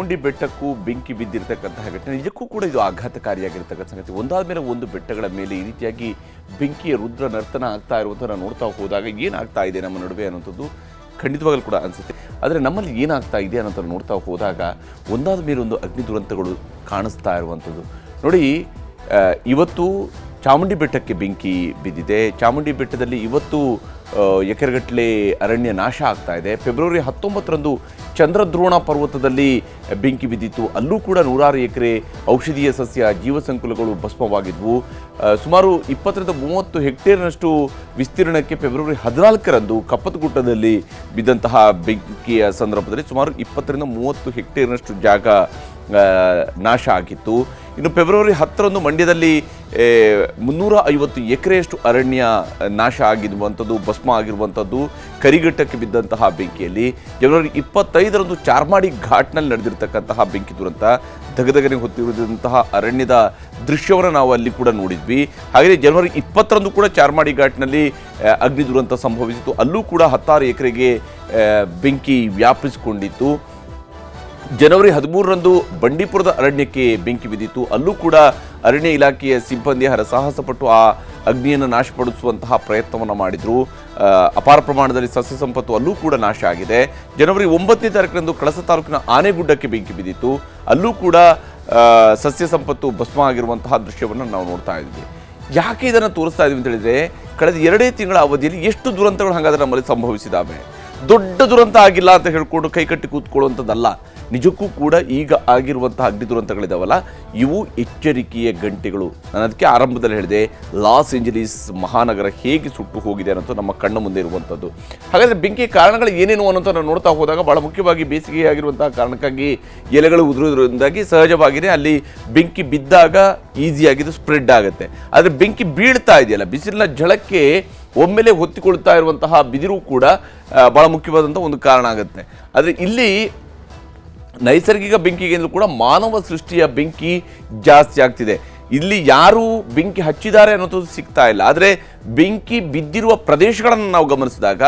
ಚಾಮುಂಡಿ ಬೆಟ್ಟಕ್ಕೂ ಬೆಂಕಿ ಬಿದ್ದಿರತಕ್ಕಂತಹ ಘಟನೆ ನಿಜಕ್ಕೂ ಕೂಡ ಇದು ಆಘಾತಕಾರಿಯಾಗಿರ್ತಕ್ಕಂಥ ಸಂಗತಿ. ಒಂದಾದ ಮೇಲೆ ಒಂದು ಬೆಟ್ಟಗಳ ಮೇಲೆ ಈ ರೀತಿಯಾಗಿ ಬೆಂಕಿಯ ರುದ್ರ ನರ್ತನ ಆಗ್ತಾ ಇರುವಂಥ ನೋಡ್ತಾ ಹೋದಾಗ ಏನಾಗ್ತಾ ಇದೆ ನಮ್ಮ ನಡುವೆ ಅನ್ನೋಂಥದ್ದು ಖಂಡಿತವಾಗಲೂ ಕೂಡ ಅನಿಸುತ್ತೆ. ಆದರೆ ನಮ್ಮಲ್ಲಿ ಏನಾಗ್ತಾ ಇದೆ ಅನ್ನೋಂಥ ನೋಡ್ತಾ ಹೋದಾಗ ಒಂದಾದ ಮೇಲೆ ಒಂದು ಅಗ್ನಿ ದುರಂತಗಳು ಕಾಣಿಸ್ತಾ ಇರುವಂಥದ್ದು ನೋಡಿ. ಇವತ್ತು ಚಾಮುಂಡಿ ಬೆಟ್ಟಕ್ಕೆ ಬೆಂಕಿ ಬಿದ್ದಿದೆ. ಚಾಮುಂಡಿ ಬೆಟ್ಟದಲ್ಲಿ ಇವತ್ತು ಎಕರೆಗಟ್ಟಲೆ ಅರಣ್ಯ ನಾಶ ಆಗ್ತಾ ಇದೆ. ಫೆಬ್ರವರಿ 19ರಂದು ಚಂದ್ರದ್ರೋಣ ಪರ್ವತದಲ್ಲಿ ಬೆಂಕಿ ಬಿದ್ದಿತ್ತು. ಅಲ್ಲೂ ಕೂಡ 106 ಎಕರೆ ಔಷಧೀಯ ಸಸ್ಯ ಜೀವಸಂಕುಲಗಳು ಭಸ್ಮವಾಗಿದ್ವು. ಸುಮಾರು 20-30 ಹೆಕ್ಟೇರ್ನಷ್ಟು ವಿಸ್ತೀರ್ಣಕ್ಕೆ ಫೆಬ್ರವರಿ 14ರಂದು ಕಪ್ಪತಗುಡ್ಡದಲ್ಲಿ ಬಿದ್ದಂತಹ ಬೆಂಕಿಯ ಸಂದರ್ಭದಲ್ಲಿ ಸುಮಾರು 20-30 ಹೆಕ್ಟೇರ್ನಷ್ಟು ಜಾಗ ನಾಶ ಆಗಿತ್ತು. ಇನ್ನು ಫೆಬ್ರವರಿ 10ರಂದು ಮಂಡ್ಯದಲ್ಲಿ 350 ಎಕರೆಯಷ್ಟು ಅರಣ್ಯ ನಾಶ ಆಗಿರುವಂಥದ್ದು, ಭಸ್ಮ ಆಗಿರುವಂಥದ್ದು ಕರಿಘಟ್ಟಕ್ಕೆ ಬಿದ್ದಂತಹ ಬೆಂಕಿಯಲ್ಲಿ. ಜನವರಿ 25ರಂದು ಚಾರ್ಮಾಡಿ ಘಾಟ್ನಲ್ಲಿ ನಡೆದಿರ್ತಕ್ಕಂತಹ ಬೆಂಕಿ ದುರಂತ, ದಗದಗನೆ ಹೊತ್ತಿರುವಂತಹ ಅರಣ್ಯದ ದೃಶ್ಯವನ್ನು ನಾವು ಅಲ್ಲಿ ಕೂಡ ನೋಡಿದ್ವಿ. ಹಾಗೆಯೇ ಜನವರಿ 20ರಂದು ಕೂಡ ಚಾರ್ಮಾಡಿ ಘಾಟ್ನಲ್ಲಿ ಅಗ್ನಿ ದುರಂತ ಸಂಭವಿಸಿತು. ಅಲ್ಲೂ ಕೂಡ 16 ಎಕರೆಗೆ ಬೆಂಕಿ ವ್ಯಾಪಿಸಿಕೊಂಡಿತ್ತು. ಜನವರಿ 13ರಂದು ಬಂಡೀಪುರದ ಅರಣ್ಯಕ್ಕೆ ಬೆಂಕಿ ಬಿದ್ದಿತ್ತು. ಅಲ್ಲೂ ಕೂಡ ಅರಣ್ಯ ಇಲಾಖೆಯ ಸಿಬ್ಬಂದಿ ಹರಸಾಹಸಪಟ್ಟು ಆ ಅಗ್ನಿಯನ್ನು ನಾಶಪಡಿಸುವಂತಹ ಪ್ರಯತ್ನವನ್ನು ಮಾಡಿದರು. ಅಪಾರ ಪ್ರಮಾಣದಲ್ಲಿ ಸಸ್ಯ ಸಂಪತ್ತು ಅಲ್ಲೂ ಕೂಡ ನಾಶ ಆಗಿದೆ. ಜನವರಿ 9ನೇ ತಾರೀಕಿನಂದು ಕಳಸ ತಾಲೂಕಿನ ಆನೆಗುಡ್ಡಕ್ಕೆ ಬೆಂಕಿ ಬಿದ್ದಿತ್ತು. ಅಲ್ಲೂ ಕೂಡ ಸಸ್ಯ ಸಂಪತ್ತು ಭಸ್ಮ ಆಗಿರುವಂತಹ ದೃಶ್ಯವನ್ನು ನಾವು ನೋಡ್ತಾ ಇದ್ವಿ. ಯಾಕೆ ಇದನ್ನು ತೋರಿಸ್ತಾ ಇದ್ವಿ ಅಂತ ಹೇಳಿದರೆ, ಕಳೆದ 2 ತಿಂಗಳ ಅವಧಿಯಲ್ಲಿ ಎಷ್ಟು ದುರಂತಗಳು ಹಾಗಾದರೆ ನಮ್ಮಲ್ಲಿ ಸಂಭವಿಸಿದಾವೆ. ದೊಡ್ಡ ದುರಂತ ಆಗಿಲ್ಲ ಅಂತ ಹೇಳ್ಕೊಂಡು ಕೈಕಟ್ಟಿ ಕೂತ್ಕೊಳ್ಳುವಂಥದ್ದಲ್ಲ. ನಿಜಕ್ಕೂ ಕೂಡ ಈಗ ಆಗಿರುವಂತಹ ಅಗ್ನಿ ದುರಂತಗಳಿದಾವಲ್ಲ, ಇವು ಎಚ್ಚರಿಕೆಯ ಗಂಟೆಗಳು. ನಾನು ಅದಕ್ಕೆ ಆರಂಭದಲ್ಲಿ ಹೇಳಿದೆ, ಲಾಸ್ ಏಂಜಲೀಸ್ ಮಹಾನಗರ ಹೇಗೆ ಸುಟ್ಟು ಹೋಗಿದೆ ಅನ್ನೋದು ನಮ್ಮ ಕಣ್ಣ ಮುಂದೆ ಇರುವಂಥದ್ದು. ಹಾಗಾದರೆ ಬೆಂಕಿಯ ಕಾರಣಗಳು ಏನೇನು ಅನ್ನೋಂಥ ನಾವು ನೋಡ್ತಾ ಹೋದಾಗ ಭಾಳ ಮುಖ್ಯವಾಗಿ ಬೇಸಿಗೆಯಾಗಿರುವಂತಹ ಕಾರಣಕ್ಕಾಗಿ ಎಲೆಗಳು ಉದುರೋದ್ರಿಂದಾಗಿ ಸಹಜವಾಗಿಯೇ ಅಲ್ಲಿ ಬೆಂಕಿ ಬಿದ್ದಾಗ ಈಸಿಯಾಗಿದ್ದು ಸ್ಪ್ರೆಡ್ ಆಗುತ್ತೆ. ಆದರೆ ಬೆಂಕಿ ಬೀಳ್ತಾ ಇದೆಯಲ್ಲ, ಬಿಸಿಲಿನ ಝಳಕ್ಕೆ ಒಮ್ಮೆಲೆ ಹೊತ್ತಿಕೊಳ್ತಾ ಇರುವಂತಹ ಬಿದಿರು ಕೂಡ ಭಾಳ ಮುಖ್ಯವಾದಂಥ ಒಂದು ಕಾರಣ ಆಗುತ್ತೆ. ಆದರೆ ಇಲ್ಲಿ ನೈಸರ್ಗಿಕ ಬೆಂಕಿಗಿಂತಲೂ ಕೂಡ ಮಾನವ ಸೃಷ್ಟಿಯ ಬೆಂಕಿ ಜಾಸ್ತಿ ಆಗ್ತಿದೆ. ಇಲ್ಲಿ ಯಾರು ಬೆಂಕಿ ಹಚ್ಚಿದ್ದಾರೆ ಅನ್ನೋದು ಸಿಗ್ತಾ ಇಲ್ಲ. ಆದರೆ ಬೆಂಕಿ ಬಿದ್ದಿರುವ ಪ್ರದೇಶಗಳನ್ನು ನಾವು ಗಮನಿಸಿದಾಗ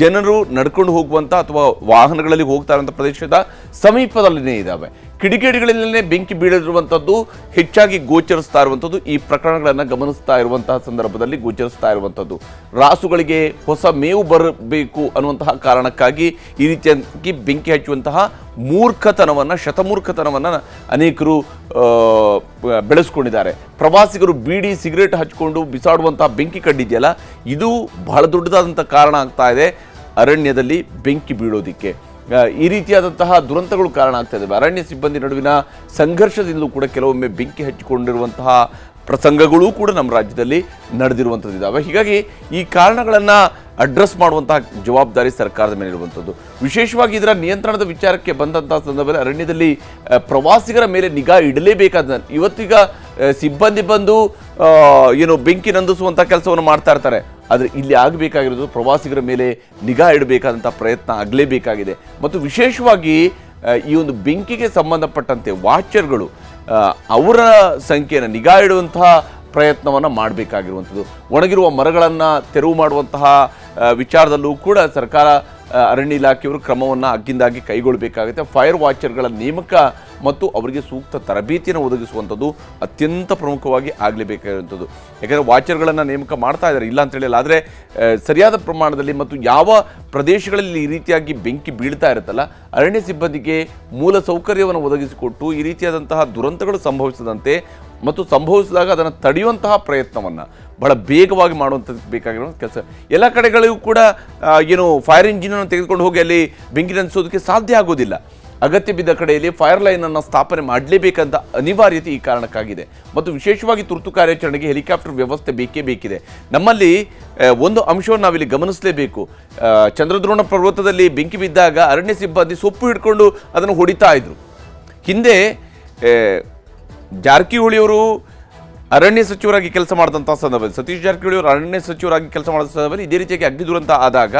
ಜನರು ನಡ್ಕೊಂಡು ಹೋಗುವಂಥ ಅಥವಾ ವಾಹನಗಳಲ್ಲಿ ಹೋಗ್ತಾ ಇರುವಂಥ ಪ್ರದೇಶದ ಸಮೀಪದಲ್ಲಿನೇ ಇದ್ದಾವೆ. ಕಿಡಿಗೇಡಿಗಳಲ್ಲೇ ಬೆಂಕಿ ಬೀಳಿರುವಂಥದ್ದು ಹೆಚ್ಚಾಗಿ ಗೋಚರಿಸ್ತಾ ಇರುವಂಥದ್ದು ಈ ಪ್ರಕರಣಗಳನ್ನು ಗಮನಿಸ್ತಾ ಇರುವಂತಹ ಸಂದರ್ಭದಲ್ಲಿ ಗೋಚರಿಸ್ತಾ ಇರುವಂಥದ್ದು. ರಾಸುಗಳಿಗೆ ಹೊಸ ಮೇವು ಬರಬೇಕು ಅನ್ನುವಂತಹ ಕಾರಣಕ್ಕಾಗಿ ಈ ರೀತಿಯಾಗಿ ಬೆಂಕಿ ಹಚ್ಚುವಂತಹ ಮೂರ್ಖತನವನ್ನು, ಶತಮೂರ್ಖತನವನ್ನು ಅನೇಕರು ಬೆಳೆಸ್ಕೊಂಡಿದ್ದಾರೆ. ಪ್ರವಾಸಿಗರು ಬೀಡಿ ಸಿಗರೇಟ್ ಹಚ್ಕೊಂಡು ಬಿಸಾಡುವಂತಹ ಬೆಂಕಿ ಕಡ್ಡಿದೆಯಲ್ಲ, ಇದು ಬಹಳ ದೊಡ್ಡದಾದಂಥ ಕಾರಣ ಆಗ್ತಾ ಇದೆ ಅರಣ್ಯದಲ್ಲಿ ಬೆಂಕಿ ಬೀಳೋದಿಕ್ಕೆ. ಈ ರೀತಿಯಾದಂತಹ ದುರಂತಗಳು ಕಾರಣ ಆಗ್ತಾ ಇದ್ದಾವೆ. ಅರಣ್ಯ ಸಿಬ್ಬಂದಿ ನಡುವಿನ ಸಂಘರ್ಷದಿಂದಲೂ ಕೂಡ ಕೆಲವೊಮ್ಮೆ ಬೆಂಕಿ ಹಚ್ಚಿಕೊಂಡಿರುವಂತಹ ಪ್ರಸಂಗಗಳೂ ಕೂಡ ನಮ್ಮ ರಾಜ್ಯದಲ್ಲಿ ನಡೆದಿರುವಂಥದ್ದಿದ್ದಾವೆ. ಹೀಗಾಗಿ ಈ ಕಾರಣಗಳನ್ನು ಅಡ್ರೆಸ್ ಮಾಡುವಂತಹ ಜವಾಬ್ದಾರಿ ಸರ್ಕಾರದ ಮೇಲೆ ಇರುವಂಥದ್ದು. ವಿಶೇಷವಾಗಿ ಇದರ ನಿಯಂತ್ರಣದ ವಿಚಾರಕ್ಕೆ ಬಂದಂತಹ ಸಂದರ್ಭದಲ್ಲಿ ಅರಣ್ಯದಲ್ಲಿ ಪ್ರವಾಸಿಗರ ಮೇಲೆ ನಿಗಾ ಇಡಲೇಬೇಕಾದ, ಇವತ್ತೀಗ ಸಿಬ್ಬಂದಿ ಬಂದು ಬೆಂಕಿ ನಂದಿಸುವಂಥ ಕೆಲಸವನ್ನು ಮಾಡ್ತಾ ಇರ್ತಾರೆ. ಆದರೆ ಇಲ್ಲಿ ಆಗಬೇಕಾಗಿರೋದು ಪ್ರವಾಸಿಗರ ಮೇಲೆ ನಿಗಾ ಇಡಬೇಕಾದಂಥ ಪ್ರಯತ್ನ ಆಗಲೇಬೇಕಾಗಿದೆ. ಮತ್ತು ವಿಶೇಷವಾಗಿ ಈ ಒಂದು ಬೆಂಕಿಗೆ ಸಂಬಂಧಪಟ್ಟಂತೆ ವಾಚರ್ಗಳು ಅವರ ಸಂಖ್ಯೆಯನ್ನು ನಿಗಾ ಇಡುವಂತಹ ಪ್ರಯತ್ನವನ್ನು ಮಾಡಬೇಕಾಗಿರುವಂಥದ್ದು. ಒಣಗಿರುವ ಮರಗಳನ್ನು ತೆರವು ಮಾಡುವಂತಹ ವಿಚಾರದಲ್ಲೂ ಕೂಡ ಸರ್ಕಾರ, ಅರಣ್ಯ ಇಲಾಖೆಯವರು ಕ್ರಮವನ್ನು ಅಗ್ಗಿಂದಾಗಿ ಕೈಗೊಳ್ಳಬೇಕಾಗುತ್ತೆ. ಫೈರ್ ವಾಚರ್ಗಳ ನೇಮಕ ಮತ್ತು ಅವರಿಗೆ ಸೂಕ್ತ ತರಬೇತಿಯನ್ನು ಒದಗಿಸುವಂಥದ್ದು ಅತ್ಯಂತ ಪ್ರಮುಖವಾಗಿ ಆಗಲೇಬೇಕಾಗಿರುವಂಥದ್ದು. ಯಾಕೆಂದರೆ ವಾಚರ್ಗಳನ್ನು ನೇಮಕ ಮಾಡ್ತಾ ಇದ್ದಾರೆ, ಇಲ್ಲ ಅಂತ ಹೇಳಿಲ್ಲ. ಆದರೆ ಸರಿಯಾದ ಪ್ರಮಾಣದಲ್ಲಿ ಮತ್ತು ಯಾವ ಪ್ರದೇಶಗಳಲ್ಲಿ ಈ ರೀತಿಯಾಗಿ ಬೆಂಕಿ ಬೀಳ್ತಾ ಇರುತ್ತಲ್ಲ, ಅರಣ್ಯ ಸಿಬ್ಬಂದಿಗೆ ಮೂಲ ಸೌಕರ್ಯವನ್ನು ಒದಗಿಸಿಕೊಟ್ಟು ಈ ರೀತಿಯಾದಂತಹ ದುರಂತಗಳು ಸಂಭವಿಸದಂತೆ ಮತ್ತು ಸಂಭವಿಸಿದಾಗ ಅದನ್ನು ತಡೆಯುವಂತಹ ಪ್ರಯತ್ನವನ್ನು ಬಹಳ ಬೇಗವಾಗಿ ಮಾಡುವಂಥದ್ದು ಬೇಕಾಗಿರೋ ಕೆಲಸ. ಎಲ್ಲ ಕಡೆಗಳಿಗೂ ಕೂಡ ಫೈರ್ ಇಂಜಿನನ್ನು ತೆಗೆದುಕೊಂಡು ಹೋಗಿ ಅಲ್ಲಿ ಬೆಂಕಿ ನಂದಿಸೋದಕ್ಕೆ ಸಾಧ್ಯ ಆಗೋದಿಲ್ಲ. ಅಗತ್ಯ ಬಿದ್ದ ಕಡೆಯಲ್ಲಿ ಫೈರ್ ಲೈನನ್ನು ಸ್ಥಾಪನೆ ಮಾಡಲೇಬೇಕಂತ ಅನಿವಾರ್ಯತೆ ಈ ಕಾರಣಕ್ಕಾಗಿದೆ. ಮತ್ತು ವಿಶೇಷವಾಗಿ ತುರ್ತು ಕಾರ್ಯಾಚರಣೆಗೆ ಹೆಲಿಕಾಪ್ಟರ್ ವ್ಯವಸ್ಥೆ ಬೇಕೇ ಬೇಕಿದೆ. ನಮ್ಮಲ್ಲಿ ಒಂದು ಅಂಶವನ್ನು ನಾವಿಲ್ಲಿ ಗಮನಿಸಲೇಬೇಕು. ಚಂದ್ರದ್ರೋಣ ಪರ್ವತದಲ್ಲಿ ಬೆಂಕಿ ಬಿದ್ದಾಗ ಅರಣ್ಯ ಸಿಬ್ಬಂದಿ ಸೊಪ್ಪು ಹಿಡ್ಕೊಂಡು ಅದನ್ನು ಹೊಡಿತಾ ಇದ್ರು. ಹಿಂದೆ ಜಾರಕಿಹೊಳಿಯವರು ಅರಣ್ಯ ಸಚಿವರಾಗಿ ಕೆಲಸ ಮಾಡಿದಂಥ ಸಂದರ್ಭದಲ್ಲಿ, ಸತೀಶ್ ಜಾರಕಿಹೊಳಿ ಅವರು ಅರಣ್ಯ ಸಚಿವರಾಗಿ ಕೆಲಸ ಮಾಡಿದ ಸಂದರ್ಭದಲ್ಲಿ ಇದೇ ರೀತಿಯಾಗಿ ಅಗ್ನಿ ದುರಂತ ಆದಾಗ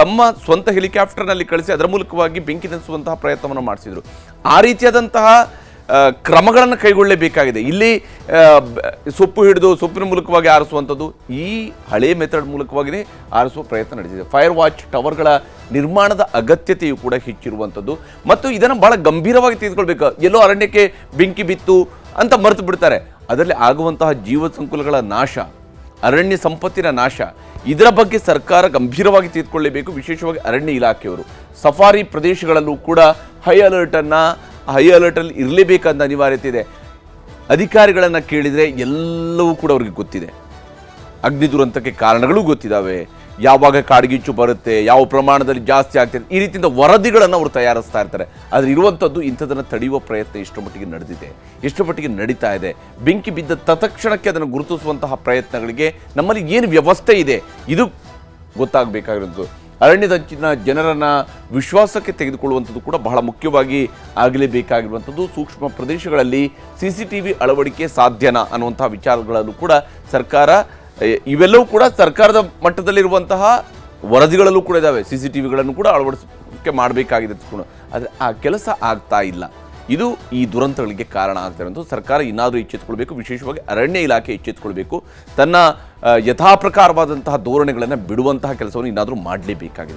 ತಮ್ಮ ಸ್ವಂತ ಹೆಲಿಕಾಪ್ಟರ್ನಲ್ಲಿ ಕಳಿಸಿ ಅದರ ಮೂಲಕವಾಗಿ ಬೆಂಕಿ ನಂದಿಸುವಂತಹ ಪ್ರಯತ್ನವನ್ನು ಮಾಡಿಸಿದರು. ಆ ರೀತಿಯಾದಂತಹ ಕ್ರಮಗಳನ್ನು ಕೈಗೊಳ್ಳಲೇಬೇಕಾಗಿದೆ. ಇಲ್ಲಿ ಸೊಪ್ಪು ಹಿಡಿದು ಸೊಪ್ಪಿನ ಮೂಲಕವಾಗಿ ಆರಿಸುವಂಥದ್ದು ಈ ಹಳೆ ಮೆಥಡ್ ಮೂಲಕವಾಗಿಯೇ ಆರಿಸುವ ಪ್ರಯತ್ನ ನಡೆದಿದೆ. ಫೈರ್ ವಾಚ್ ಟವರ್ಗಳ ನಿರ್ಮಾಣದ ಅಗತ್ಯತೆಯು ಕೂಡ ಹೆಚ್ಚಿರುವಂಥದ್ದು ಮತ್ತು ಇದನ್ನು ಬಹಳ ಗಂಭೀರವಾಗಿ ತೆಗೆದುಕೊಳ್ಬೇಕು. ಎಲ್ಲೋ ಅರಣ್ಯಕ್ಕೆ ಬೆಂಕಿ ಬಿತ್ತು ಅಂತ ಮರೆತು ಬಿಡ್ತಾರೆ. ಅದರಲ್ಲಿ ಆಗುವಂತಹ ಜೀವ ಸಂಕುಲಗಳ ನಾಶ, ಅರಣ್ಯ ಸಂಪತ್ತಿನ ನಾಶ, ಇದರ ಬಗ್ಗೆ ಸರ್ಕಾರ ಗಂಭೀರವಾಗಿ ತೆಗೆದುಕೊಳ್ಳಬೇಕು. ವಿಶೇಷವಾಗಿ ಅರಣ್ಯ ಇಲಾಖೆಯವರು ಸಫಾರಿ ಪ್ರದೇಶಗಳಲ್ಲೂ ಕೂಡ ಹೈ ಅಲರ್ಟಲ್ಲಿ ಇರಲೇಬೇಕಂತ ಅನಿವಾರ್ಯತೆ ಇದೆ. ಅಧಿಕಾರಿಗಳನ್ನು ಕೇಳಿದರೆ ಎಲ್ಲವೂ ಕೂಡ ಅವ್ರಿಗೆ ಗೊತ್ತಿದೆ. ಅಗ್ನಿ ದುರಂತಕ್ಕೆ ಕಾರಣಗಳು ಗೊತ್ತಿದ್ದಾವೆ, ಯಾವಾಗ ಕಾಡ್ಗಿಚ್ಚು ಬರುತ್ತೆ, ಯಾವ ಪ್ರಮಾಣದಲ್ಲಿ ಜಾಸ್ತಿ ಆಗ್ತಿದೆ, ಈ ರೀತಿಯಿಂದ ವರದಿಗಳನ್ನು ಅವರು ತಯಾರಿಸ್ತಾ ಇರ್ತಾರೆ. ಆದರೆ ಇರುವಂಥದ್ದು ಇಂಥದನ್ನು ತಡೆಯುವ ಪ್ರಯತ್ನ ಎಷ್ಟು ಮಟ್ಟಿಗೆ ನಡೆದಿದೆ, ಎಷ್ಟು ಮಟ್ಟಿಗೆ ನಡೀತಾ ಇದೆ, ಬೆಂಕಿ ಬಿದ್ದ ತತ್ಕ್ಷಣಕ್ಕೆ ಅದನ್ನು ಗುರುತಿಸುವಂತಹ ಪ್ರಯತ್ನಗಳಿಗೆ ನಮ್ಮಲ್ಲಿ ಏನು ವ್ಯವಸ್ಥೆ ಇದೆ ಇದು ಗೊತ್ತಾಗಬೇಕಾಗಿರೋದು. ಅರಣ್ಯದಂಚಿನ ಜನರನ್ನು ವಿಶ್ವಾಸಕ್ಕೆ ತೆಗೆದುಕೊಳ್ಳುವಂಥದ್ದು ಕೂಡ ಬಹಳ ಮುಖ್ಯವಾಗಿ ಆಗಲೇಬೇಕಾಗಿರುವಂಥದ್ದು. ಸೂಕ್ಷ್ಮ ಪ್ರದೇಶಗಳಲ್ಲಿ CCTV ಅಳವಡಿಕೆ ಸಾಧ್ಯನಾ ಅನ್ನುವಂತಹ ವಿಚಾರಗಳಲ್ಲೂ ಕೂಡ ಸರ್ಕಾರ, ಇವೆಲ್ಲವೂ ಕೂಡ ಸರ್ಕಾರದ ಮಟ್ಟದಲ್ಲಿರುವಂತಹ ವರದಿಗಳಲ್ಲೂ ಕೂಡ ಇದ್ದಾವೆ. CCTVಗಳನ್ನು ಕೂಡ ಅಳವಡಿಕೆ ಮಾಡಬೇಕಾಗಿದೆ ಕೂಡ, ಆದರೆ ಆ ಕೆಲಸ ಆಗ್ತಾ ಇಲ್ಲ. ಇದು ಈ ದುರಂತಗಳಿಗೆ ಕಾರಣ ಆಗ್ತಿರೋದು. ಸರ್ಕಾರ ಇನ್ನಾದರೂ ಎಚ್ಚೆತ್ತುಕೊಳ್ಬೇಕು. ವಿಶೇಷವಾಗಿ ಅರಣ್ಯ ಇಲಾಖೆ ಎಚ್ಚೆತ್ತುಕೊಳ್ಬೇಕು. ತನ್ನ ಯಥಾಪ್ರಕಾರವಾದಂತಹ ಧೋರಣೆಗಳನ್ನು ಬಿಡುವಂತಹ ಕೆಲಸವನ್ನು ಇನ್ನಾದರೂ ಮಾಡಲೇಬೇಕಾಗಿದೆ.